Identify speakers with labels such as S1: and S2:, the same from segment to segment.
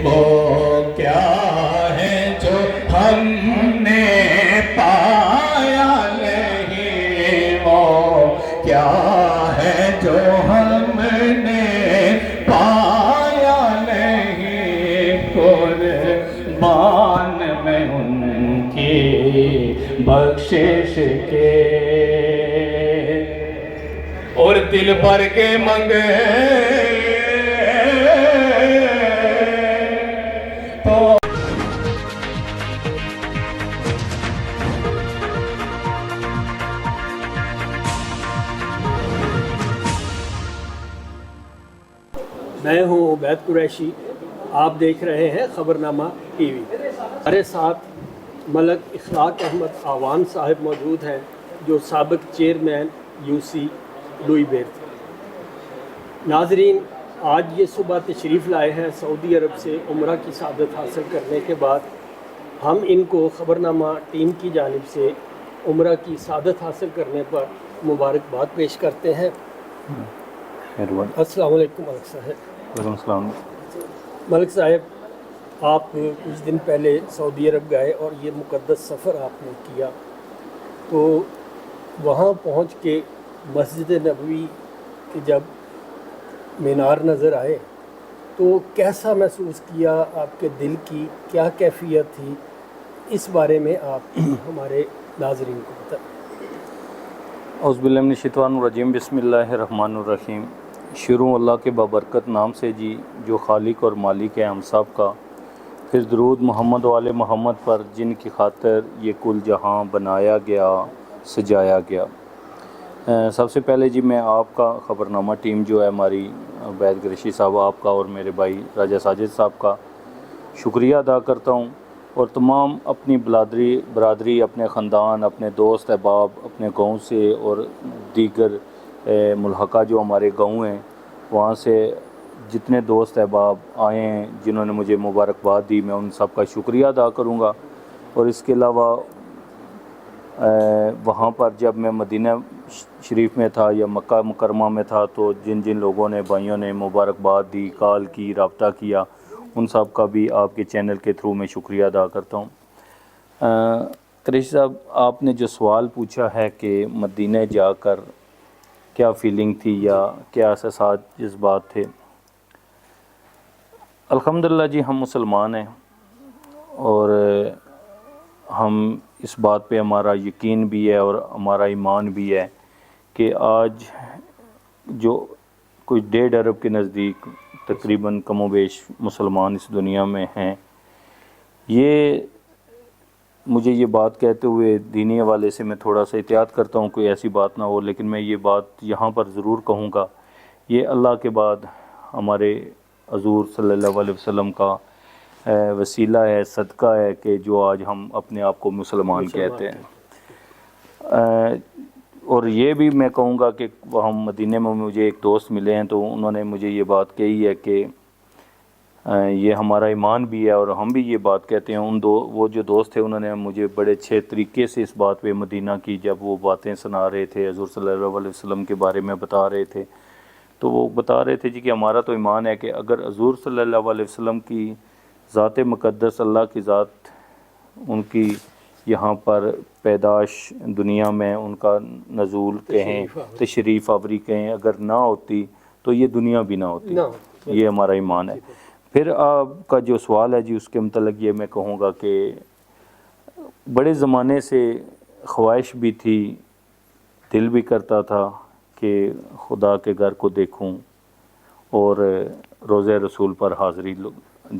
S1: وہ کیا ہے جو ہم نے پایا نہیں، وہ کیا ہے جو ہم نے پایا نہیں، قربان میں ان کی بخشش کے اور دل بھر کے منگے تو
S2: میں ہوں عبید قریشی، آپ دیکھ رہے ہیں خبرنامہ ٹی وی۔ ہمارے ساتھ ملک اخلاق احمد آوان صاحب موجود ہیں جو سابق چیئرمین یو سی لوئی بیر تھے۔ ناظرین، آج یہ صبح تشریف لائے ہیں سعودی عرب سے عمرہ کی سعادت حاصل کرنے کے بعد۔ ہم ان کو خبرنامہ ٹیم کی جانب سے عمرہ کی سعادت حاصل کرنے پر مبارکباد پیش کرتے ہیں۔ السلام علیکم ملک صاحب۔
S3: وعلیکم السلام۔
S2: ملک صاحب، آپ کچھ دن پہلے سعودی عرب گئے اور یہ مقدس سفر آپ نے کیا، تو وہاں پہنچ کے مسجد نبوی کے جب مینار نظر آئے تو کیسا محسوس کیا؟ آپ کے دل کی کیا کیفیت تھی؟ اس بارے میں آپ ہمارے ناظرین کو بتائیں۔
S3: اعوذ باللہ من الشیطان الرجیم، بسم اللہ الرحمن الرحیم۔ شروع اللہ کے بابرکت نام سے جی، جو خالق اور مالک ہے ہم سب کا۔ پھر درود محمد و آل محمد پر، جن کی خاطر یہ کل جہاں بنایا گیا، سجایا گیا۔ سب سے پہلے جی میں آپ کا خبرنامہ ٹیم جو ہے ہماری، عبید قریشی صاحب آپ کا اور میرے بھائی راجہ ساجد صاحب کا شکریہ ادا کرتا ہوں، اور تمام اپنی برادری، اپنے خاندان، اپنے دوست احباب، اپنے گاؤں سے اور دیگر ملحقہ جو ہمارے گاؤں ہیں وہاں سے جتنے دوست احباب آئے ہیں جنہوں نے مجھے مبارکباد دی، میں ان سب کا شکریہ ادا کروں گا۔ اور اس کے علاوہ وہاں پر جب میں مدینہ شریف میں تھا یا مکہ مکرمہ میں تھا تو جن لوگوں نے، بھائیوں نے مبارکباد دی، کال کی، رابطہ کیا، ان سب کا بھی آپ کے چینل کے تھرو میں شکریہ ادا کرتا ہوں۔ قریشی صاحب، آپ نے جو سوال پوچھا ہے کہ مدینہ جا کر کیا فیلنگ تھی یا کیا احساسات جذبات تھے، الحمدللہ جی ہم مسلمان ہیں، اور ہم اس بات پہ ہمارا یقین بھی ہے اور ہمارا ایمان بھی ہے کہ آج جو کوئی 1.5 ارب کے نزدیک تقریباً کم و بیش مسلمان اس دنیا میں ہیں۔ یہ مجھے یہ بات کہتے ہوئے دینی حوالے سے میں تھوڑا سا احتیاط کرتا ہوں کوئی ایسی بات نہ ہو، لیکن میں یہ بات یہاں پر ضرور کہوں گا، یہ اللہ کے بعد ہمارے حضور صلی اللہ علیہ وسلم کا وسیلہ ہے، صدقہ ہے کہ جو آج ہم اپنے آپ کو مسلمان کہتے ہیں۔ اور یہ بھی میں کہوں گا کہ ہم مدینے میں مجھے ایک دوست ملے ہیں تو انہوں نے مجھے یہ بات کہی ہے کہ یہ ہمارا ایمان بھی ہے اور ہم بھی یہ بات کہتے ہیں۔ وہ جو دوست تھے انہوں نے مجھے بڑے اچھے طریقے سے اس بات پہ مدینہ کی جب وہ باتیں سنا رہے تھے، حضور صلی اللہ علیہ وسلم کے بارے میں بتا رہے تھے، تو وہ بتا رہے تھے جی کہ ہمارا تو ایمان ہے کہ اگر حضور صلی اللہ علیہ وسلم کی ذات مقدس، اللہ کی ذات، ان کی یہاں پر پیدائش دنیا میں، ان کا نزول کہیں، تشریف آوری کہیں، اگر نہ ہوتی تو یہ دنیا بھی نہ ہوتی۔ یہ ہمارا ایمان ہے۔ پھر آپ کا جو سوال ہے جی اس کے متعلق یہ میں کہوں گا کہ بڑے زمانے سے خواہش بھی تھی، دل بھی کرتا تھا کہ خدا کے گھر کو دیکھوں اور روضہ رسول پر حاضری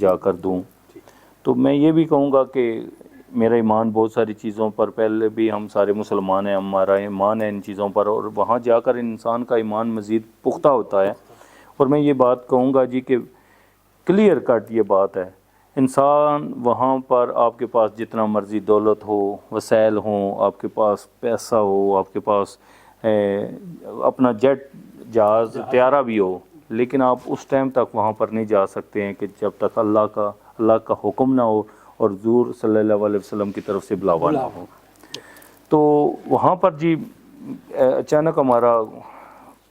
S3: جا کر دوں۔ تو میں یہ بھی کہوں گا کہ میرا ایمان بہت ساری چیزوں پر، پہلے بھی ہم سارے مسلمان ہیں، ہمارا ایمان ہے ان چیزوں پر، اور وہاں جا کر انسان کا ایمان مزید پختہ ہوتا ہے۔ اور میں یہ بات کہوں گا جی کہ کلیئر کٹ یہ بات ہے، انسان وہاں پر آپ کے پاس جتنا مرضی دولت ہو، وسائل ہوں، آپ کے پاس پیسہ ہو، آپ کے پاس اپنا جیٹ، جہاز، طیارہ بھی ہو، لیکن آپ اس ٹائم تک وہاں پر نہیں جا سکتے ہیں کہ جب تک اللہ کا حکم نہ ہو اور حضور صلی اللہ علیہ وسلم کی طرف سے بلاوا نہ ہو۔ تو وہاں پر جی اچانک ہمارا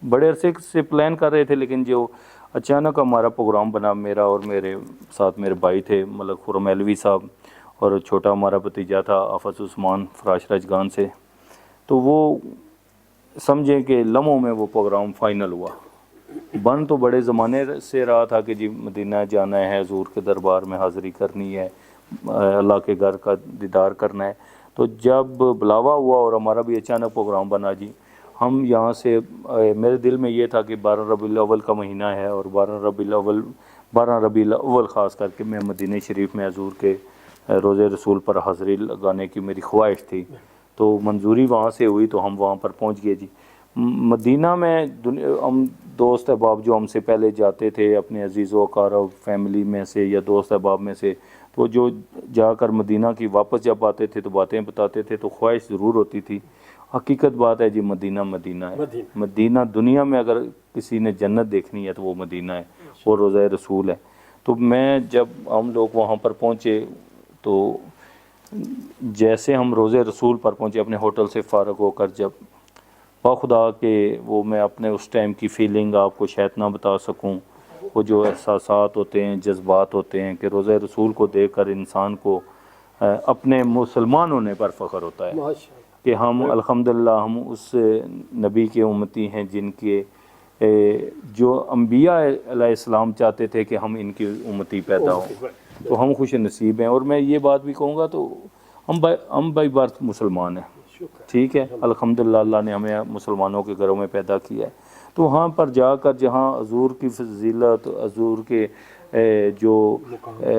S3: بڑے عرصے سے پلان کر رہے تھے، لیکن جو اچانک ہمارا پروگرام بنا، میرا اور میرے ساتھ میرے بھائی تھے ملک خرم علوی صاحب، اور چھوٹا ہمارا بھتیجا تھا آفت عثمان فراش رجگان سے. تو وہ سمجھیں کہ لمحوں میں وہ پروگرام فائنل ہوا. بن تو بڑے زمانے سے رہا تھا کہ جی مدینہ جانا ہے، حضور کے دربار میں حاضری کرنی ہے، اللہ کے گھر کا دیدار کرنا ہے. تو جب بلاوا ہوا اور ہمارا بھی اچانک پروگرام بنا جی، ہم یہاں سے میرے دل میں یہ تھا کہ 12 ربیع الاول کا مہینہ ہے، اور 12 ربیع الاول خاص کر کے میں مدینہ شریف میں حضور کے روزے رسول پر حاضری لگانے کی میری خواہش تھی. تو منظوری وہاں سے ہوئی تو ہم وہاں پر پہنچ گئے جی. مدینہ میں ہم دوست احباب جو ہم سے پہلے جاتے تھے اپنے عزیز و اقارب فیملی میں سے یا دوست احباب میں سے، تو جو جا کر مدینہ کی واپس جب آتے تھے تو باتیں بتاتے تھے تو خواہش ضرور ہوتی تھی. حقیقت بات ہے جی، مدینہ مدینہ ہے. مدینہ دنیا میں اگر کسی نے جنت دیکھنی ہے تو وہ مدینہ ہے، وہ روضہ رسول ہے. تو میں جب ہم لوگ وہاں پر پہنچے تو جیسے ہم روزے رسول پر پہنچے اپنے ہوٹل سے فارغ ہو کر، جب خدا کہ وہ میں اپنے اس ٹائم کی فیلنگ آپ کو شاید نہ بتا سکوں، وہ جو احساسات ہوتے ہیں، جذبات ہوتے ہیں کہ روزہ رسول کو دیکھ کر انسان کو اپنے مسلمان ہونے پر فخر ہوتا ہے کہ ہم الحمدللہ ہم اس نبی کے امتی ہیں جن کے جو انبیاء علیہ السلام چاہتے تھے کہ ہم ان کی امتی پیدا ہوں. تو ہم خوش نصیب ہیں. اور میں یہ بات بھی کہوں گا تو ہم بائی برتھ مسلمان ہیں، ٹھیک ہے، الحمدللہ اللہ نے ہمیں مسلمانوں کے گھروں میں پیدا کیا ہے. تو وہاں پر جا کر جہاں حضور کی فضیلت، حضور کے جو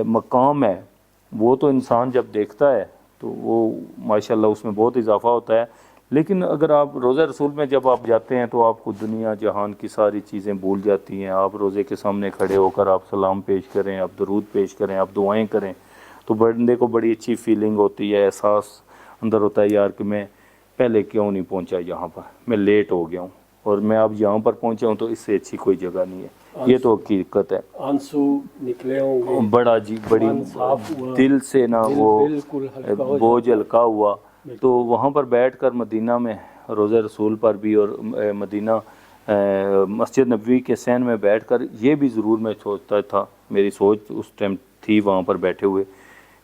S3: مقام ہے، وہ تو انسان جب دیکھتا ہے تو وہ ماشاءاللہ اس میں بہت اضافہ ہوتا ہے. لیکن اگر آپ روزہ رسول میں جب آپ جاتے ہیں تو آپ کو دنیا جہان کی ساری چیزیں بھول جاتی ہیں. آپ روزے کے سامنے کھڑے ہو کر آپ سلام پیش کریں، آپ درود پیش کریں، آپ دعائیں کریں تو بندے کو بڑی اچھی فیلنگ ہوتی ہے، احساس اندر ہوتا ہے یار کہ میں پہلے کیوں نہیں پہنچا یہاں پر، میں لیٹ ہو گیا ہوں اور میں اب یہاں پر پہنچا ہوں تو اس سے اچھی کوئی جگہ نہیں ہے. یہ تو حقیقت ہے.
S2: آنسو نکلے ہوں گے،
S3: بڑا جی بڑی دل سے نا وہ بوجھ ہلکا ہوا. تو وہاں پر بیٹھ کر مدینہ میں روزہ رسول پر بھی اور مدینہ مسجد نبوی کے سین میں بیٹھ کر یہ بھی ضرور میں سوچتا تھا، میری سوچ اس ٹائم تھی وہاں پر بیٹھے ہوئے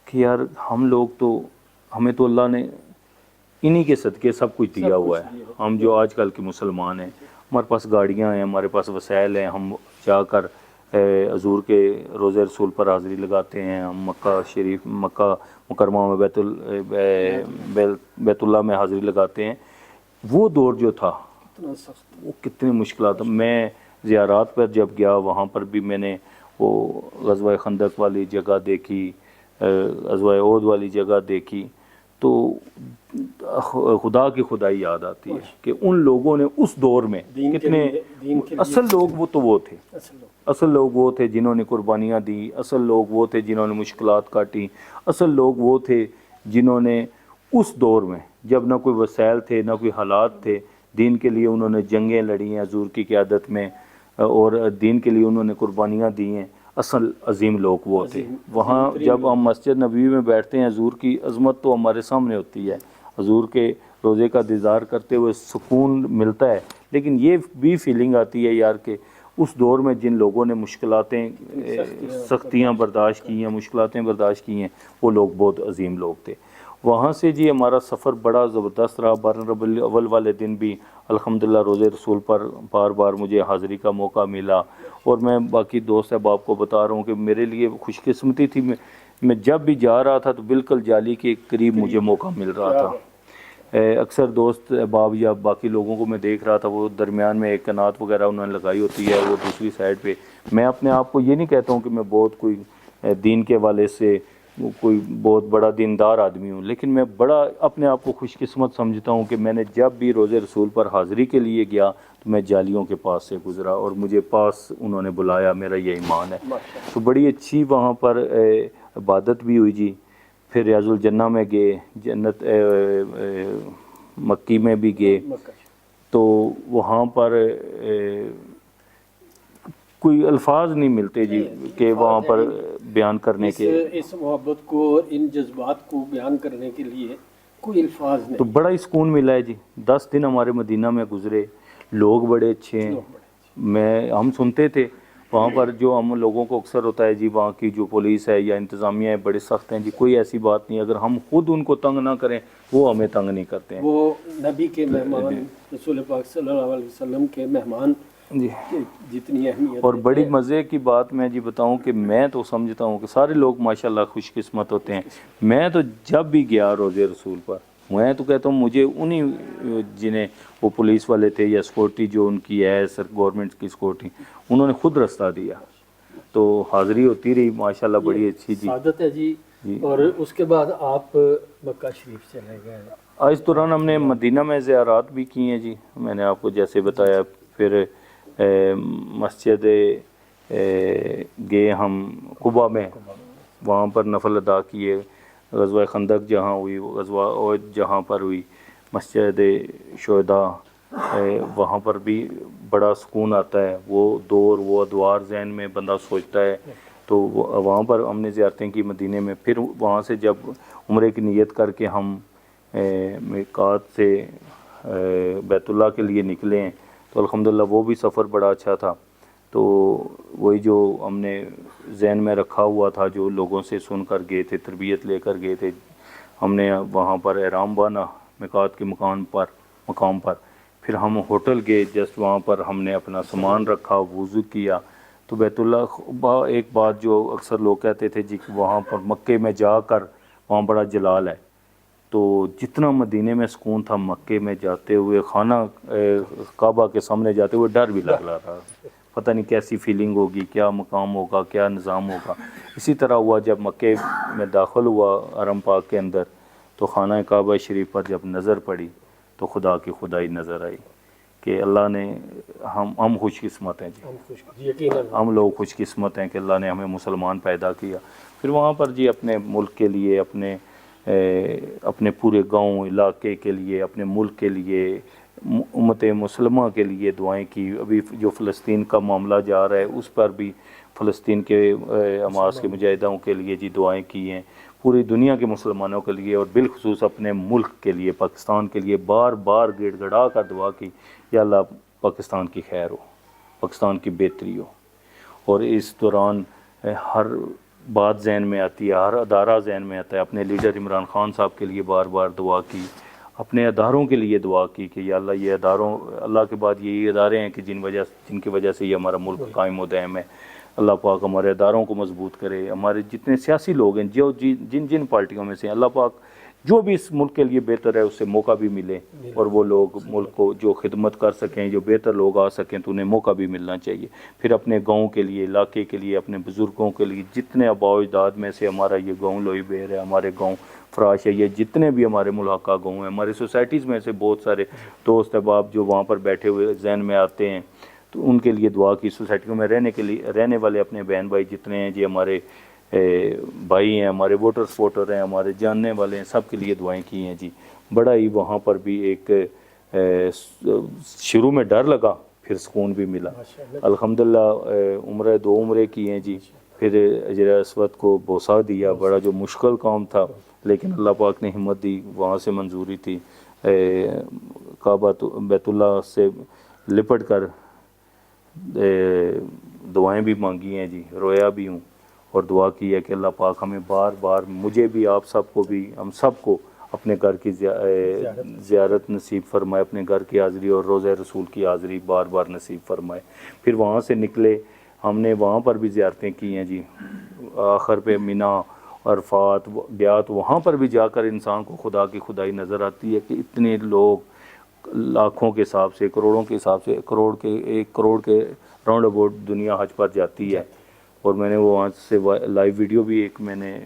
S3: کہ یار ہم لوگ تو، ہمیں تو اللہ نے انہی کے صدقے سب کچھ دیا ہوا ہے. ہم جو آج کل کے مسلمان ہیں، ہمارے پاس گاڑیاں ہیں، ہمارے پاس وسائل ہیں، ہم جا کر حضور کے روزہ رسول پر حاضری لگاتے ہیں. ہم مکہ شریف، مکہ مکرمہ میں بیت اللہ میں حاضری لگاتے ہیں. وہ دور جو تھا وہ کتنی مشکلات. میں زیارات پر جب گیا وہاں پر بھی میں نے وہ غزوہ خندق والی جگہ دیکھی، غزوہ احد والی جگہ دیکھی تو خدا کی خدائی یاد آتی ہے کہ ان لوگوں نے اس دور میں کتنے، اصل لوگ وہ تھے، اصل لوگ وہ تھے جنہوں نے قربانیاں دی، اصل لوگ وہ تھے جنہوں نے مشکلات کاٹی، اصل لوگ وہ تھے جنہوں نے اس دور میں جب نہ کوئی وسائل تھے نہ کوئی حالات تھے، دین کے لیے انہوں نے جنگیں لڑی ہیں حضور کی قیادت میں اور دین کے لیے انہوں نے قربانیاں دی ہیں. اصل عظیم لوگ وہ تھے. وہاں جب ہم مسجد نبوی میں بیٹھتے ہیں حضور کی عظمت تو ہمارے سامنے ہوتی ہے، حضور کے روزے کا دیدار کرتے ہوئے سکون ملتا ہے. لیکن یہ بھی فیلنگ آتی ہے یار کہ اس دور میں جن لوگوں نے مشکلاتیں، سختیاں برداشت کی ہیں، مشکلاتیں برداشت کی ہیں، وہ لوگ بہت عظیم لوگ تھے. وہاں سے جی ہمارا سفر بڑا زبردست رہا. 12 ربیع الاول والے دن بھی الحمدللہ روزے رسول پر بار بار مجھے حاضری کا موقع ملا. اور میں باقی دوست احباب کو بتا رہا ہوں کہ میرے لیے خوش قسمتی تھی، میں جب بھی جا رہا تھا تو بالکل جالی کے قریب مجھے موقع مل رہا تھا. اکثر دوست احباب یا باقی لوگوں کو میں دیکھ رہا تھا وہ درمیان میں ایک کنات وغیرہ انہوں نے لگائی ہوتی ہے، وہ دوسری سائڈ پہ. میں اپنے آپ کو یہ نہیں کہتا ہوں کہ میں بہت کوئی دین کے والے سے کوئی بہت بڑا دیندار آدمی ہوں، لیکن میں بڑا اپنے آپ کو خوش قسمت سمجھتا ہوں کہ میں نے جب بھی روزے رسول پر حاضری کے لیے گیا تو میں جالیوں کے پاس سے گزرا اور مجھے پاس انہوں نے بلایا. میرا یہ ایمان ہے. تو بڑی اچھی وہاں پر عبادت بھی ہوئی جی. پھر ریاض الجنہ میں گئے، جنت مکی میں بھی گئے. تو وہاں پر کوئی الفاظ نہیں ملتے جی کہ وہاں پر بیان کرنے کے،
S2: اس محبت کو اور ان جذبات کو بیان کرنے کے لیے کوئی الفاظ نہیں.
S3: تو بڑا ہی سکون ملا ہے جی. 10 دن ہمارے مدینہ میں گزرے، لوگ بڑے اچھے ہیں. ہم سنتے تھے وہاں پر جو ہم لوگوں کو اکثر ہوتا ہے جی وہاں کی جو پولیس ہے یا انتظامیہ ہے بڑے سخت ہیں جی، کوئی ایسی بات نہیں، اگر ہم خود ان کو تنگ نہ کریں وہ ہمیں تنگ نہیں کرتے ہیں
S2: وہ نبی کے مہمان، رسول پاک صلی اللہ علیہ وسلم کے مہمان
S3: جی۔
S2: کی جتنی اہمیت
S3: اور
S2: دیتے
S3: بڑی
S2: ہیں،
S3: مزے کی بات میں جی بتاؤں کہ میں تو سمجھتا ہوں کہ سارے لوگ ماشاءاللہ خوش قسمت ہوتے ہیں، میں تو جب بھی گیا روزے رسول پر میں تو کہتا ہوں مجھے انہی جنہیں وہ پولیس والے تھے یا سیکورٹی جو ان کی ہے سر گورنمنٹ کی سیکورٹی، انہوں نے خود رستہ دیا، تو حاضری ہوتی رہی ماشاءاللہ بڑی اچھی جی۔
S2: سعادت ہے جی۔ اور اس کے بعد آپ مکہ شریف چلے گئے۔
S3: اس دوران ہم نے مدینہ میں زیارات بھی کی ہیں جی، میں نے آپ کو جیسے بتایا، پھر مسجد گئے ہم قباء میں، وہاں پر نفل ادا کیے، غزوہ خندق جہاں ہوئی، غزوہ احد جہاں پر ہوئی، مسجد شہداء وہاں پر بھی بڑا سکون آتا ہے، وہ دور وہ ادوار ذہن میں بندہ سوچتا ہے، تو وہاں پر ہم نے زیارتیں کی مدینے میں۔ پھر وہاں سے جب عمرے کی نیت کر کے ہم میقات سے بیت اللہ کے لیے نکلے ہیں، تو الحمدللہ وہ بھی سفر بڑا اچھا تھا۔ تو وہی جو ہم نے ذہن میں رکھا ہوا تھا، جو لوگوں سے سن کر گئے تھے، تربیت لے کر گئے تھے، ہم نے وہاں پر احرام باندھا میقات کے مقام پر، پھر ہم ہوٹل گئے، جسٹ وہاں پر ہم نے اپنا سامان رکھا، وضو کیا، تو بیت اللہ ایک بات جو اکثر لوگ کہتے تھے جی کہ وہاں پر مکے میں جا کر وہاں بڑا جلال ہے، تو جتنا مدینے میں سکون تھا مکے میں جاتے ہوئے، خانہ کعبہ کے سامنے جاتے ہوئے ڈر بھی لگ رہا تھا، پتہ نہیں کیسی فیلنگ ہوگی، کیا مقام ہوگا، کیا نظام ہوگا۔ اسی طرح ہوا جب مکے میں داخل ہوا حرم پاک کے اندر، تو خانہ کعبہ شریف پر جب نظر پڑی تو خدا کی خدائی نظر آئی کہ اللہ نے ہم خوش قسمت ہیں جی،
S2: یقیناً
S3: ہم لوگ خوش قسمت ہیں کہ اللہ نے ہمیں مسلمان پیدا کیا۔ پھر وہاں پر جی اپنے ملک کے لیے، اپنے پورے گاؤں علاقے کے لیے، اپنے ملک کے لیے، امت مسلمہ کے لیے دعائیں کی۔ ابھی جو فلسطین کا معاملہ جا رہا ہے اس پر بھی فلسطین کے حماس کے مجاہدوں کے لیے جی دعائیں کی ہیں، پوری دنیا کے مسلمانوں کے لیے، اور بالخصوص اپنے ملک کے لیے، پاکستان کے لیے بار بار گڑ گڑا کر دعا کی، یا اللہ پاکستان کی خیر ہو، پاکستان کی بہتری ہو۔ اور اس دوران ہر بات ذہن میں آتی ہے، ہر ادارہ ذہن میں آتا ہے، اپنے لیڈر عمران خان صاحب کے لیے بار بار دعا کی، اپنے اداروں کے لیے دعا کی کہ یا اللہ یہ اداروں، اللہ کے بعد یہی ادارے ہیں کہ جن کی وجہ سے یہ ہمارا ملک قائم و دائم ہے، اللہ پاک ہمارے اداروں کو مضبوط کرے، ہمارے جتنے سیاسی لوگ ہیں جو جن پارٹیوں میں سے ہیں، اللہ پاک جو بھی اس ملک کے لیے بہتر ہے اسے موقع بھی ملے، اور وہ لوگ ملک کو جو خدمت کر سکیں، جو بہتر لوگ آ سکیں، تو انہیں موقع بھی ملنا چاہیے۔ پھر اپنے گاؤں کے لیے، علاقے کے لیے، اپنے بزرگوں کے لیے، جتنے آباء و اجداد میں سے ہمارا یہ گاؤں لوئی بیر ہے، ہمارے گاؤں فراش ہے، یہ جتنے بھی ہمارے ملحقہ گاؤں ہیں، ہمارے سوسائٹیز میں سے بہت سارے دوست احباب جو وہاں پر بیٹھے ہوئے ذہن میں آتے ہیں، تو ان کے لیے دعا کی۔ سوسائٹیوں میں رہنے والے اپنے بہن بھائی جتنے ہیں جی، ہمارے بھائی ہیں، ہمارے ووٹر سپورٹر ہیں، ہمارے جاننے والے ہیں، سب کے لیے دعائیں کی ہیں جی۔ بڑا ہی وہاں پر بھی ایک شروع میں ڈر لگا، پھر سکون بھی ملا الحمدللہ۔ دو عمرے کی ہیں جی، پھر حجر اسود کو بوسہ دیا، بڑا جو مشکل کام تھا، لیکن اللہ پاک نے ہمت دی، وہاں سے منظوری تھی، کعبہ بیت اللہ سے لپٹ کر دعائیں بھی مانگی ہیں جی، رویا بھی ہوں، اور دعا کی ہے کہ اللہ پاک ہمیں بار بار، مجھے بھی، آپ سب کو بھی، ہم سب کو اپنے گھر کی زیارت نصیب فرمائے، اپنے گھر کی حاضری اور روضہ رسول کی حاضری بار بار نصیب فرمائے۔ پھر وہاں سے نکلے، ہم نے وہاں پر بھی زیارتیں کی ہیں جی، آخر پہ مینا، عرفات گیا، تو وہاں پر بھی جا کر انسان کو خدا کی خدائی نظر آتی ہے کہ اتنے لوگ لاکھوں کے حساب سے، کروڑوں کے حساب سے، ایک کروڑ کے راؤنڈ اباؤٹ دنیا حج پر جاتی ہے۔ اور میں نے وہ وہاں سے لائیو ویڈیو بھی ایک میں نے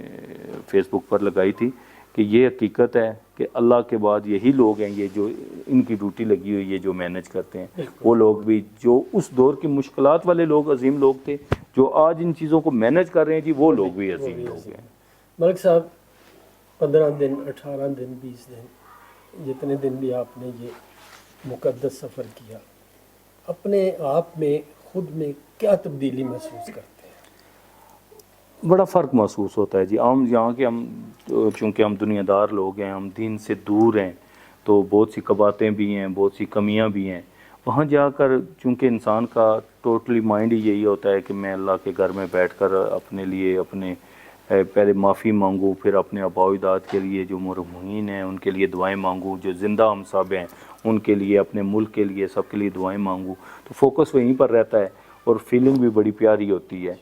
S3: فیس بک پر لگائی تھی کہ یہ حقیقت ہے کہ اللہ کے بعد یہی لوگ ہیں، یہ جو ان کی ڈیوٹی لگی ہوئی ہے، جو مینج کرتے ہیں، وہ لوگ بھی جو اس دور کی مشکلات والے لوگ، عظیم لوگ تھے، جو آج ان چیزوں کو مینج کر رہے ہیں جی، وہ لوگ بھی عظیم لوگ ہیں۔
S2: ملک صاحب، 15 دن، 18 دن، 20 دن، جتنے دن بھی آپ نے یہ مقدس سفر کیا، اپنے آپ میں، خود میں کیا تبدیلی محسوس کرتے ہیں؟
S3: بڑا فرق محسوس ہوتا ہے جی۔ یہاں کے ہم چونکہ ہم دنیا دار لوگ ہیں، ہم دین سے دور ہیں، تو بہت سی قباحتیں بھی ہیں، بہت سی کمیاں بھی ہیں۔ وہاں جا کر چونکہ انسان کا ٹوٹلی مائنڈ ہی یہی ہوتا ہے کہ میں اللہ کے گھر میں بیٹھ کر اپنے لیے اپنے پہلے معافی مانگوں، پھر اپنے آباء و اجداد کے لیے جو مرحومین ہیں ان کے لیے دعائیں مانگوں، جو زندہ ہم سب ہیں ان کے لیے، اپنے ملک کے لیے، سب کے لیے دعائیں مانگوں، تو فوکس وہیں پر رہتا ہے اور فیلنگ بھی بڑی پیاری ہوتی ہے۔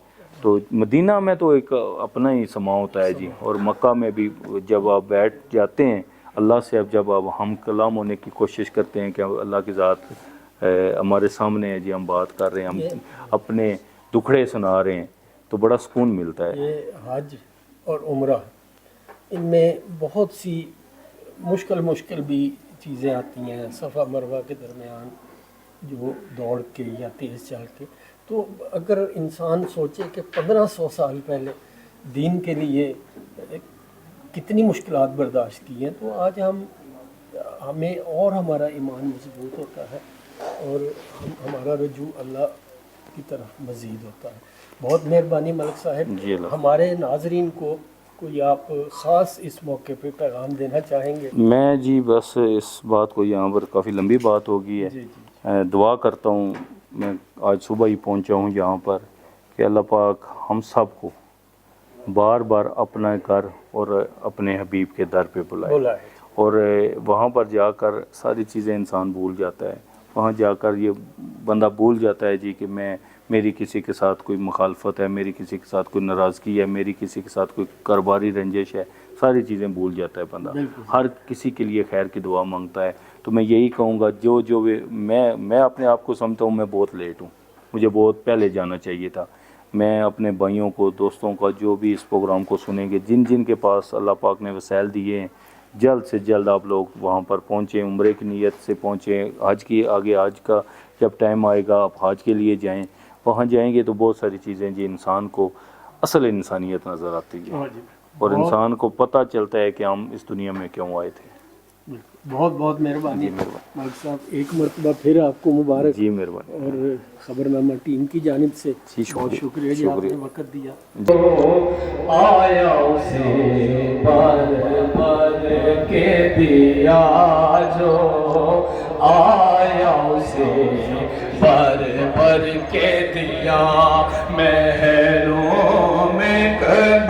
S3: تو مدینہ میں تو ایک اپنا ہی سما ہوتا ہے جی، اور مکہ میں بھی جب آپ بیٹھ جاتے ہیں اللہ سے، اب جب آپ ہم کلام ہونے کی کوشش کرتے ہیں کہ اللہ کی ذات ہمارے سامنے ہے جی، ہم بات کر رہے ہیں، ہم اپنے دکھڑے سنا رہے ہیں، تو بڑا سکون ملتا ہے۔
S2: یہ حج اور عمرہ ان میں بہت سی مشکل بھی چیزیں آتی ہیں، صفا مروہ کے درمیان جو دوڑ کے یا تیز چل کے، تو اگر انسان سوچے کہ 1500 سال پہلے دین کے لیے کتنی مشکلات برداشت کی ہیں، تو آج ہمیں اور ہمارا ایمان مضبوط ہوتا ہے اور ہمارا رجوع اللہ کی طرف مزید ہوتا ہے۔ بہت مہربانی ملک صاحب،
S3: جی اللہ،
S2: ہمارے ناظرین کو کوئی آپ خاص اس موقع پہ پیغام دینا چاہیں گے؟
S3: میں جی بس اس بات کو، یہاں پر کافی لمبی بات ہوگی ہے،
S2: جی
S3: دعا کرتا ہوں، میں آج صبح ہی پہنچا ہوں یہاں پر، کہ اللہ پاک ہم سب کو بار بار اپنا گھر اور اپنے حبیب کے در پہ بلائے، اور وہاں پر جا کر ساری چیزیں انسان بھول جاتا ہے، وہاں جا کر یہ بندہ بھول جاتا ہے جی کہ میری کسی کے ساتھ کوئی مخالفت ہے، میری کسی کے ساتھ کوئی ناراضگی ہے، میری کسی کے ساتھ کوئی کاروباری رنجش ہے، ساری چیزیں بھول جاتا ہے بندہ، ہر کسی کے لیے خیر کی دعا مانگتا ہے۔ تو میں یہی کہوں گا، جو میں اپنے آپ کو سمجھتا ہوں میں بہت لیٹ ہوں، مجھے بہت پہلے جانا چاہیے تھا۔ میں اپنے بھائیوں کو، دوستوں کا، جو بھی اس پروگرام کو سنیں گے، جن کے پاس اللہ پاک نے وسائل دیے ہیں، جلد سے جلد آپ لوگ وہاں پر پہنچیں، عمرے کی نیت سے پہنچیں، آگے حج کا جب ٹائم آئے گا آپ حج کے لیے جائیں، وہاں جائیں گے تو بہت ساری چیزیں جی انسان کو اصل انسانیت نظر آتی ہے، اور انسان کو پتہ چلتا ہے کہ ہم اس دنیا میں کیوں آئے تھے۔
S2: بہت بہت مہربانی
S3: جی مہربانی
S2: ملک صاحب، ایک مرتبہ پھر آپ کو مبارک،
S3: جی مہربانی،
S2: اور خبرنامہ ٹیم کی جانب سے
S3: جی
S2: بہت شکریہ جی، آپ نے وقت دیا۔
S1: آیا اسے بر کے دیا، جو آیا اسے بر کے دیا، محروم کر